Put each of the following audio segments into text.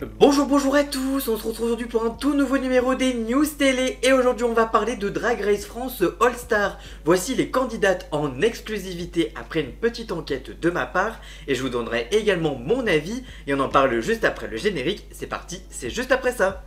Bonjour à tous, on se retrouve aujourd'hui pour un tout nouveau numéro des News Télé et aujourd'hui on va parler de Drag Race France All Star. Voici les candidates en exclusivité après une petite enquête de ma part et je vous donnerai également mon avis et on en parle juste après le générique. C'est parti, c'est juste après ça.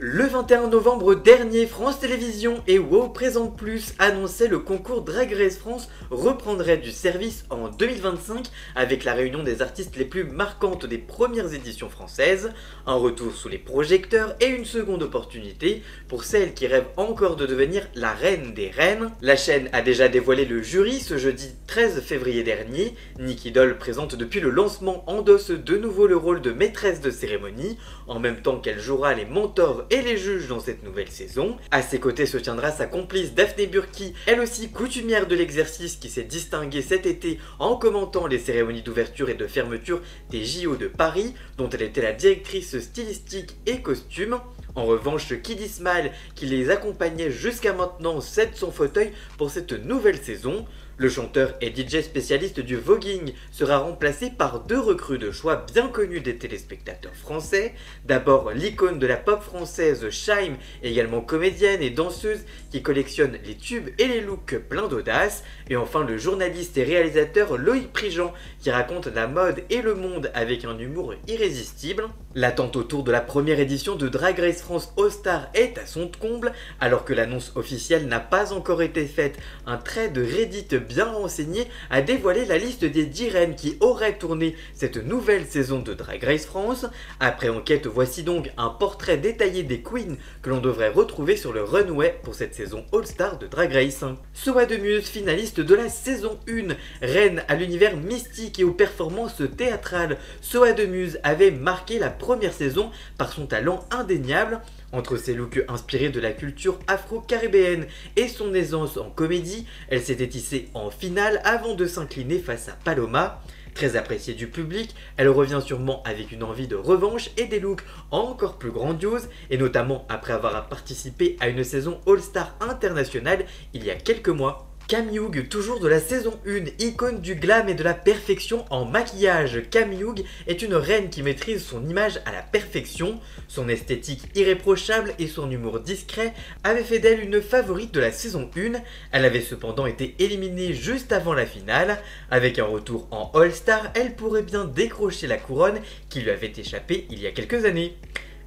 Le 21 novembre dernier, France Télévisions et WOW Présente Plus annonçaient le concours Drag Race France reprendrait du service en 2025 avec la réunion des artistes les plus marquantes des premières éditions françaises, un retour sous les projecteurs et une seconde opportunité pour celles qui rêvent encore de devenir la reine des reines. La chaîne a déjà dévoilé le jury ce jeudi 13 février dernier. Nicky Doll, présente depuis le lancement, endosse de nouveau le rôle de maîtresse de cérémonie, en même temps qu'elle jouera les mentors et les juges dans cette nouvelle saison. À ses côtés se tiendra sa complice Daphné Burki, elle aussi coutumière de l'exercice qui s'est distinguée cet été en commentant les cérémonies d'ouverture et de fermeture des JO de Paris, dont elle était la directrice stylistique et costume. En revanche, Kid Ismail, qui les accompagnait jusqu'à maintenant, cède son fauteuil pour cette nouvelle saison. Le chanteur et DJ spécialiste du voguing sera remplacé par deux recrues de choix bien connues des téléspectateurs français. D'abord l'icône de la pop française Shaim, également comédienne et danseuse qui collectionne les tubes et les looks pleins d'audace. Et enfin le journaliste et réalisateur Loïc Prigent qui raconte la mode et le monde avec un humour irrésistible. L'attente autour de la première édition de Drag Race France All Star est à son comble alors que l'annonce officielle n'a pas encore été faite. Un thread de Reddit bien renseigné a dévoilé la liste des 10 reines qui auraient tourné cette nouvelle saison de Drag Race France. Après enquête, voici donc un portrait détaillé des queens que l'on devrait retrouver sur le runway pour cette saison All Star de Drag Race. Soa de Muse, finaliste de la saison 1, reine à l'univers mystique et aux performances théâtrales, Soa de Muse avait marqué la première saison par son talent indéniable. Entre ses looks inspirés de la culture afro-caribéenne et son aisance en comédie, elle s'était hissée en finale avant de s'incliner face à Paloma. Très appréciée du public, elle revient sûrement avec une envie de revanche et des looks encore plus grandioses, et notamment après avoir participé à une saison All-Star internationale il y a quelques mois. Cam Youg, toujours de la saison 1, icône du glam et de la perfection en maquillage. Cam Youg est une reine qui maîtrise son image à la perfection. Son esthétique irréprochable et son humour discret avaient fait d'elle une favorite de la saison 1. Elle avait cependant été éliminée juste avant la finale. Avec un retour en All-Star, elle pourrait bien décrocher la couronne qui lui avait échappé il y a quelques années.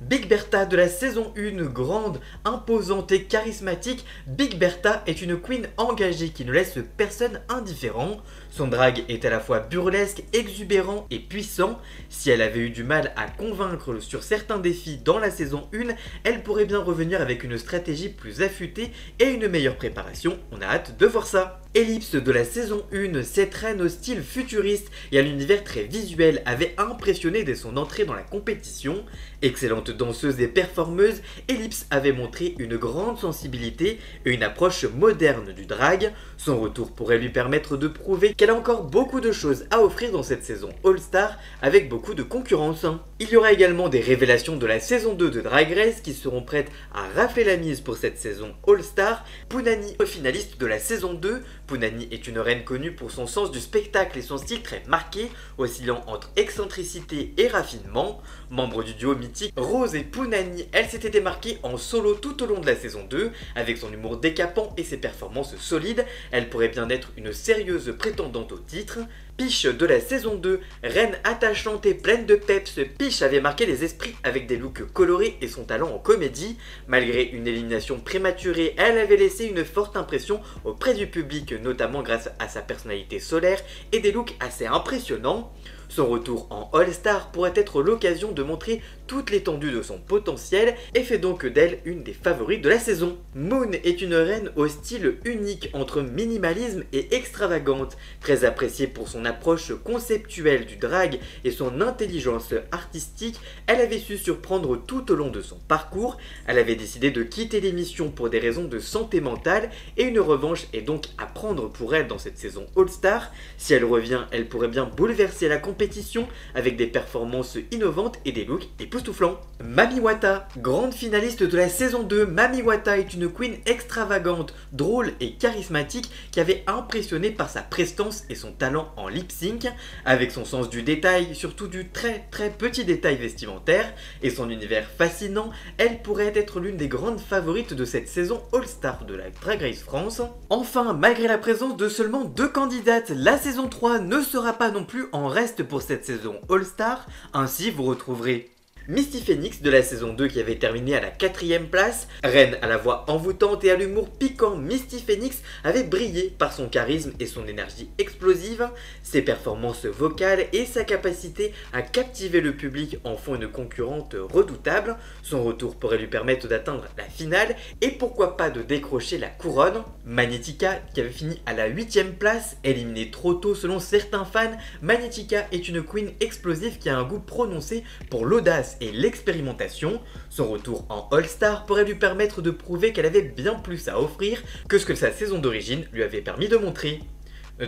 Big Bertha de la saison 1, grande, imposante et charismatique, Big Bertha est une queen engagée qui ne laisse personne indifférent. Son drag est à la fois burlesque, exubérant et puissant. Si elle avait eu du mal à convaincre sur certains défis dans la saison 1, elle pourrait bien revenir avec une stratégie plus affûtée et une meilleure préparation. On a hâte de voir ça. Ellipse de la saison 1, cette reine au style futuriste et à l'univers très visuel avait impressionné dès son entrée dans la compétition. Excellente danseuse et performeuse, Ellipse avait montré une grande sensibilité et une approche moderne du drag. Son retour pourrait lui permettre de prouver qu'elle a encore beaucoup de choses à offrir dans cette saison All-Star avec beaucoup de concurrence. Il y aura également des révélations de la saison 2 de Drag Race qui seront prêtes à rafler la mise pour cette saison All-Star. Punani, finaliste de la saison 2, Punani est une reine connue pour son sens du spectacle et son style très marqué, oscillant entre excentricité et raffinement. Membre du duo mythique Rose et Punani, elle s'était démarquée en solo tout au long de la saison 2, avec son humour décapant et ses performances solides. Elle pourrait bien être une sérieuse prétendante au titre. Peach de la saison 2, reine attachante et pleine de peps, Peach avait marqué les esprits avec des looks colorés et son talent en comédie. Malgré une élimination prématurée, elle avait laissé une forte impression auprès du public, notamment grâce à sa personnalité solaire et des looks assez impressionnants. Son retour en All-Star pourrait être l'occasion de montrer toute l'étendue de son potentiel et fait donc d'elle une des favorites de la saison. Moon est une reine au style unique entre minimalisme et extravagante, très appréciée pour son approche conceptuelle du drag et son intelligence artistique. Elle avait su surprendre tout au long de son parcours. Elle avait décidé de quitter l'émission pour des raisons de santé mentale et une revanche est donc à prendre pour elle dans cette saison All-Star. Si elle revient, elle pourrait bien bouleverser la compétition compétition avec des performances innovantes et des looks époustouflants. Mami Wata, grande finaliste de la saison 2, Mami Wata est une queen extravagante, drôle et charismatique qui avait impressionné par sa prestance et son talent en lip sync, avec son sens du détail, surtout du très petit détail vestimentaire, et son univers fascinant, elle pourrait être l'une des grandes favorites de cette saison All-Star de la Drag Race France. Enfin, malgré la présence de seulement 2 candidates, la saison 3 ne sera pas non plus en reste pour cette saison All-Star, ainsi vous retrouverez Misty Phoenix de la saison 2 qui avait terminé à la 4ème place. Reine à la voix envoûtante et à l'humour piquant, Misty Phoenix avait brillé par son charisme et son énergie explosive. Ses performances vocales et sa capacité à captiver le public en font une concurrente redoutable. Son retour pourrait lui permettre d'atteindre la finale et pourquoi pas de décrocher la couronne. Magnetica qui avait fini à la 8ème place, éliminée trop tôt selon certains fans, Magnetica est une queen explosive qui a un goût prononcé pour l'audace et l'expérimentation. Son retour en All-Star pourrait lui permettre de prouver qu'elle avait bien plus à offrir que ce que sa saison d'origine lui avait permis de montrer.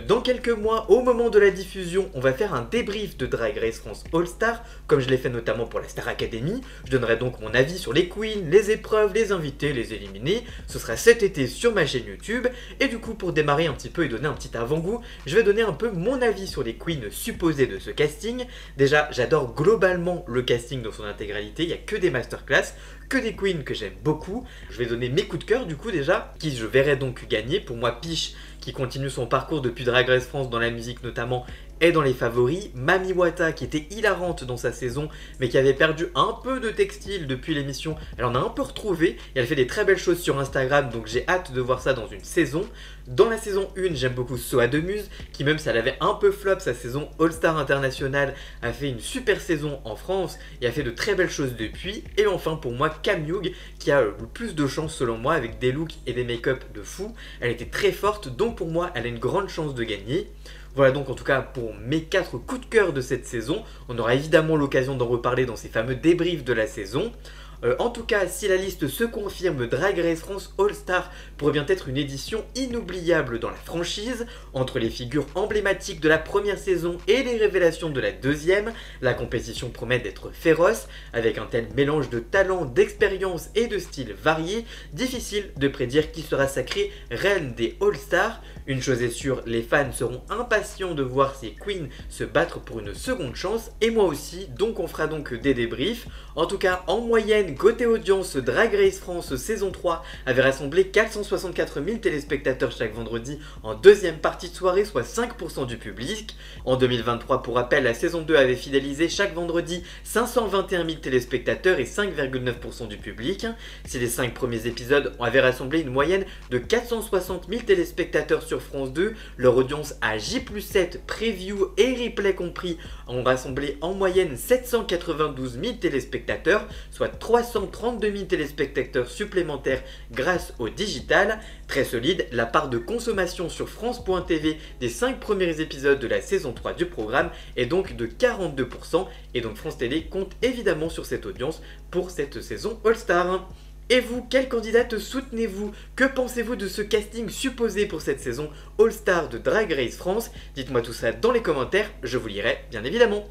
Dans quelques mois, au moment de la diffusion, on va faire un débrief de Drag Race France All-Star, comme je l'ai fait notamment pour la Star Academy. Je donnerai donc mon avis sur les queens, les épreuves, les invités, les éliminés. Ce sera cet été sur ma chaîne YouTube. Et du coup, pour démarrer un petit peu et donner un petit avant-goût, je vais donner un peu mon avis sur les queens supposées de ce casting. Déjà, j'adore globalement le casting dans son intégralité, il n'y a que des masterclass, que des queens que j'aime beaucoup. Je vais donner mes coups de cœur du coup déjà, qui je verrai donc gagner. Pour moi, Peach, qui continue son parcours depuis Drag Race France dans la musique notamment, est dans les favoris. Mami Wata qui était hilarante dans sa saison mais qui avait perdu un peu de textile depuis l'émission, elle en a un peu retrouvé et elle fait des très belles choses sur Instagram, donc j'ai hâte de voir ça dans une saison. Dans la saison 1, j'aime beaucoup Soa de Muse qui, même si elle avait un peu flop sa saison All-Star International, a fait une super saison en France et a fait de très belles choses depuis. Et enfin pour moi Camyoug qui a le plus de chance selon moi avec des looks et des make-up de fou. Elle était très forte, donc pour moi elle a une grande chance de gagner. Voilà donc en tout cas pour mes 4 coups de cœur de cette saison. On aura évidemment l'occasion d'en reparler dans ces fameux débriefs de la saison. En tout cas, si la liste se confirme, Drag Race France All-Star pourrait bien être une édition inoubliable dans la franchise. Entre les figures emblématiques de la première saison et les révélations de la deuxième, la compétition promet d'être féroce. Avec un tel mélange de talent, d'expérience et de styles variés, difficile de prédire qui sera sacrée reine des All-Stars. Une chose est sûre, les fans seront impatients de voir ces queens se battre pour une seconde chance, et moi aussi, donc on fera donc des débriefs. En tout cas, en moyenne, côté audience, Drag Race France saison 3 avait rassemblé 464 000 téléspectateurs chaque vendredi en deuxième partie de soirée, soit 5% du public. En 2023, pour rappel, la saison 2 avait fidélisé chaque vendredi 521 000 téléspectateurs et 5,9% du public. Si les 5 premiers épisodes avaient rassemblé une moyenne de 460 000 téléspectateurs sur France 2, leur audience à J+7, preview et replay compris, ont rassemblé en moyenne 792 000 téléspectateurs, soit 332 000 téléspectateurs supplémentaires grâce au digital. Très solide, la part de consommation sur France.tv des 5 premiers épisodes de la saison 3 du programme est donc de 42%, et donc France Télé compte évidemment sur cette audience pour cette saison All-Star. Et vous, quelle candidate soutenez-vous? Que pensez-vous de ce casting supposé pour cette saison All-Star de Drag Race France? Dites-moi tout ça dans les commentaires, je vous lirai bien évidemment.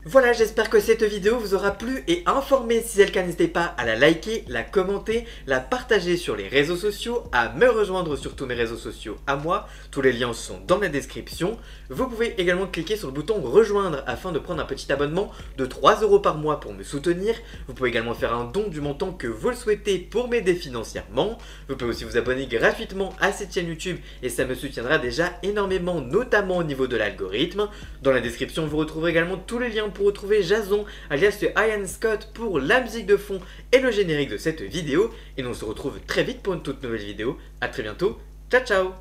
Voilà, j'espère que cette vidéo vous aura plu et informé. Si c'est le cas, n'hésitez pas à la liker, la commenter, la partager sur les réseaux sociaux, à me rejoindre sur tous mes réseaux sociaux à moi. Tous les liens sont dans la description. Vous pouvez également cliquer sur le bouton rejoindre afin de prendre un petit abonnement de 3 € par mois pour me soutenir. Vous pouvez également faire un don du montant que vous le souhaitez pour m'aider financièrement. Vous pouvez aussi vous abonner gratuitement à cette chaîne YouTube et ça me soutiendra déjà énormément, notamment au niveau de l'algorithme. Dans la description, vous retrouverez également tous les liens pour retrouver Jason, alias Ian Scott, pour la musique de fond et le générique de cette vidéo. Et nous on se retrouve très vite pour une toute nouvelle vidéo. A très bientôt, ciao ciao.